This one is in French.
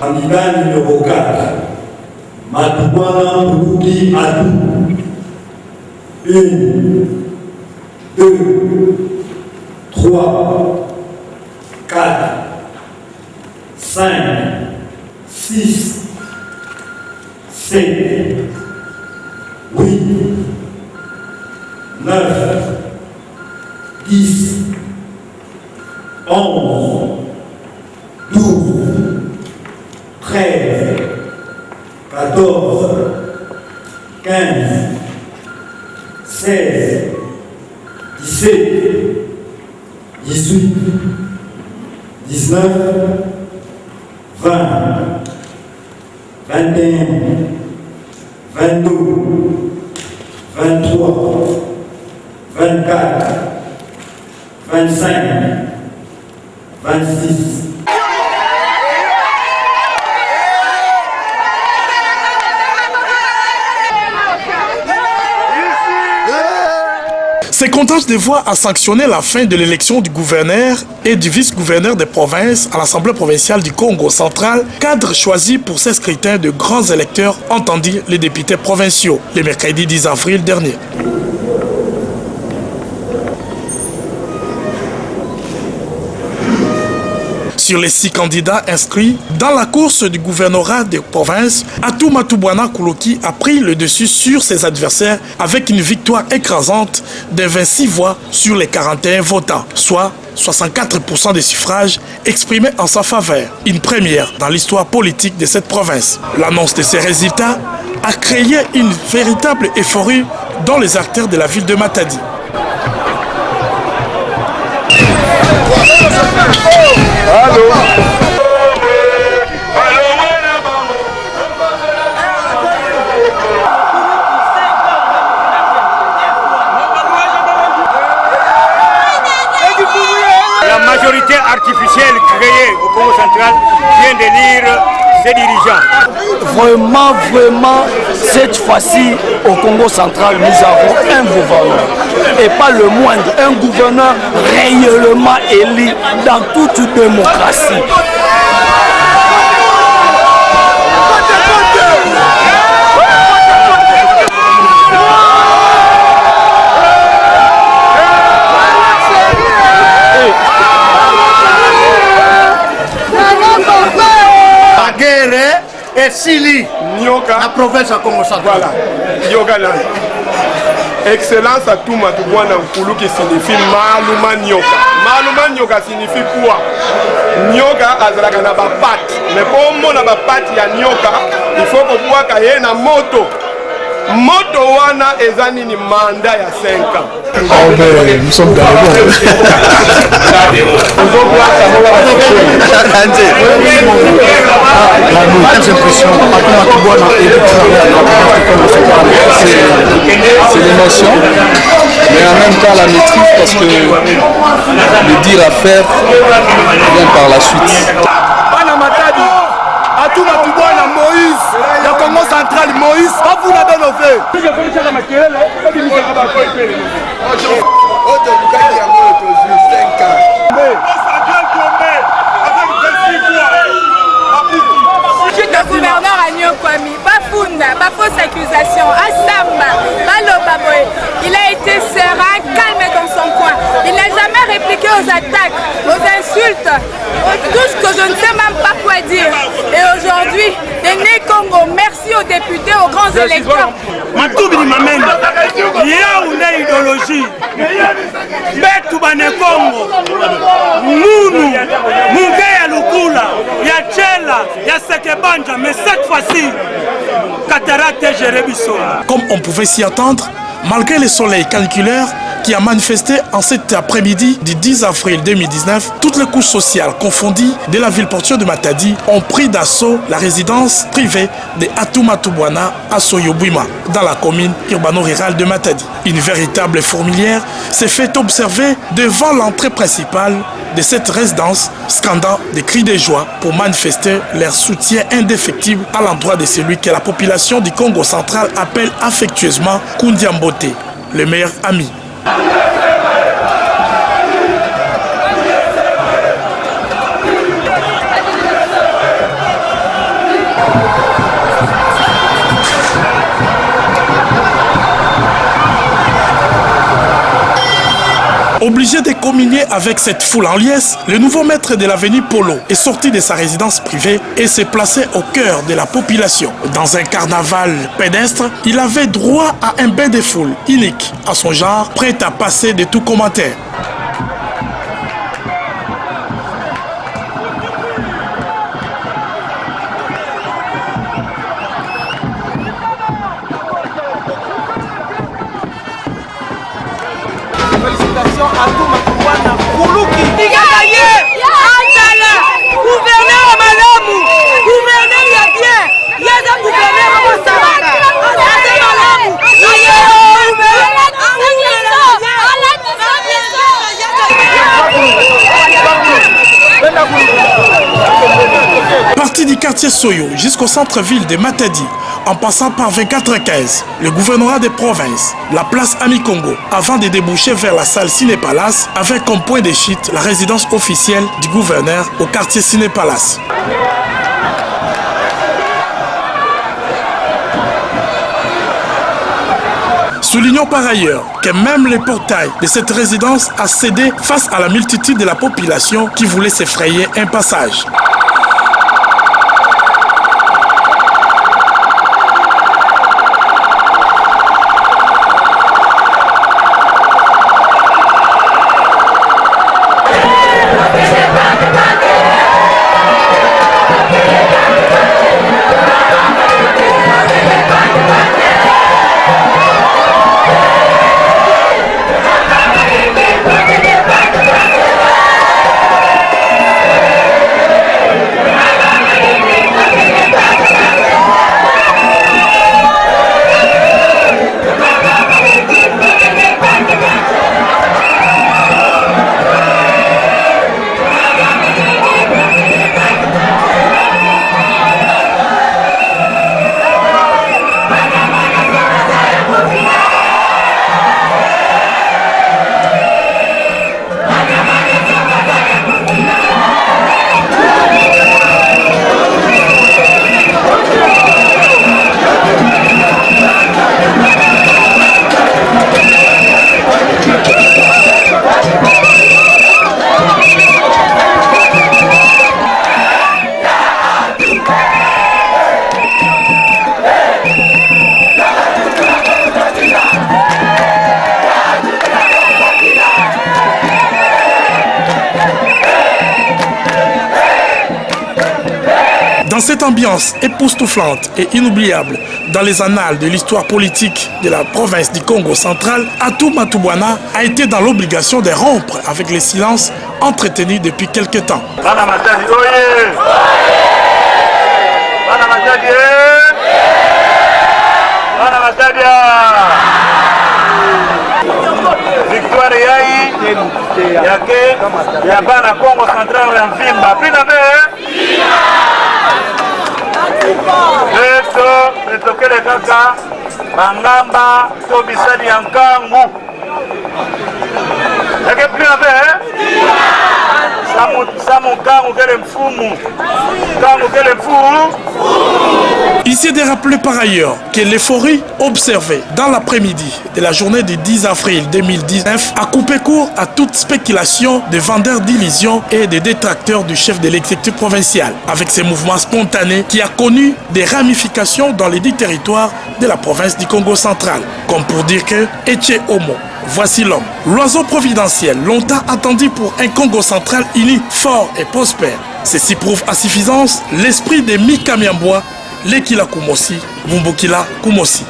Candidat numéro 4, Matouana Moulouki Adou. 1, 2, 3, 4, 5, 6, 7, 8, 9, 10, 11, 12, 13, 14, 15, 16, 17, 18, 19, 20, 21, 22, 23, 24, 25, 26. Ces comptages de voix a sanctionné la fin de l'élection du gouverneur et du vice-gouverneur des provinces à l'Assemblée provinciale du Congo central, cadre choisi pour ces scrutins de grands électeurs, entendit les députés provinciaux, le mercredi 10 avril dernier. Sur les 6 candidats inscrits dans la course du gouvernorat des provinces, Atou Matoubuana Koulouki a pris le dessus sur ses adversaires avec une victoire écrasante de 26 voix sur les 41 votants, soit 64% des suffrages exprimés en sa faveur. Une première dans l'histoire politique de cette province. L'annonce de ces résultats a créé une véritable euphorie dans les artères de la ville de Matadi. Allô. La majorité artificielle créée au Congo central vient d'élire ses dirigeants. Vraiment, cette fois-ci, au Congo central, nous avons un gouverneur. Et pas le moindre, un gouverneur réellement élu dans toute démocratie. Et Sili, la province à Congo central. Voilà, Nyoga. Excellence à tout Matoubuana Nkulu qui signifie Maluma Nyoka. Maluma Nyoka signifie quoi? Nyoka azalaka na ba patte. Mais pour mon na ba patte ya Nyoka, il faut que bois kaye na moto. Moto wana ezani ni mandat ya 5 ans. Oh ben, nous sommes dans le bon. C'est l'émotion, mais en même temps la maîtrise parce que le dire à faire vient par la suite. Atou Matoubuana Moïse, le Congo central Moïse, vous l'avez levé. Le gouverneur a Nyokwami, Bafunda, fausse accusation, Assamba, Balobaboé. Il a été serein, calme dans son coin. Il n'a jamais répliqué aux attaques, aux insultes, tout ce que je ne sais même pas quoi dire. Et aujourd'hui, Denis Congo, merci aux députés, aux grands électeurs. Matoubini Mamenda, il y a une idéologie. Betu Bane Congo, Mounou, Mungeya Lukula, Yachela, Yasekebanja, mais cette fois-ci, Cataracte Jérébiso. Comme on pouvait s'y attendre, malgré le soleil caniculaire qui a manifesté en cet après-midi du 10 avril 2019, toutes les couches sociales confondues de la ville portuaire de Matadi ont pris d'assaut la résidence privée de Atou Matoubuana à Soyobuima, dans la commune urbano-rurale de Matadi. Une véritable fourmilière s'est fait observer devant l'entrée principale de cette résidence, scandant des cris de joie pour manifester leur soutien indéfectible à l'endroit de celui que la population du Congo central appelle affectueusement Kundiambote, le meilleur ami. Familier avec cette foule en liesse, le nouveau maître de l'avenue Polo est sorti de sa résidence privée et s'est placé au cœur de la population. Dans un carnaval pédestre, il avait droit à un bain de foule unique à son genre, prêt à passer de tout commentaire. Félicitations à tout Makouana Koulouki. Gouverneur Malamu, gouverneur il y a bien, il y a un gouverneur à Mosavaka. Parti du quartier Soyo jusqu'au centre-ville de Matadi, en passant par 24-15, le gouvernorat des provinces, la place Ami-Congo, avant de déboucher vers la salle Ciné-Palace, avec comme point de chute la résidence officielle du gouverneur au quartier Ciné-Palace. Soulignons par ailleurs que même le portail de cette résidence a cédé face à la multitude de la population qui voulait s'effrayer un passage. Dans cette ambiance époustouflante et inoubliable dans les annales de l'histoire politique de la province du Congo central, Atou Matubwana a été dans l'obligation de rompre avec les silences entretenus depuis quelque temps. Victoire ya bana Congo central ya Mvimba pina Letokele kaka Bangamba to bisani ya Nkangu yake pina Samu Nkangu kele mfumu Nkangu kele mfumu. Ici de rappeler par ailleurs que l'euphorie observée dans l'après-midi de la journée du 10 avril 2019 a coupé court à toute spéculation de vendeurs d'illusions et de détracteurs du chef de l'exécutif provincial, avec ces mouvements spontanés qui a connu des ramifications dans les 10 territoires de la province du Congo central, comme pour dire que Eche Homo, voici l'homme. L'oiseau providentiel, longtemps attendu pour un Congo central uni, fort et prospère. Ceci prouve à suffisance l'esprit de Mika Miamboa, Lekila Kumosi, Mumbukila Kumosi.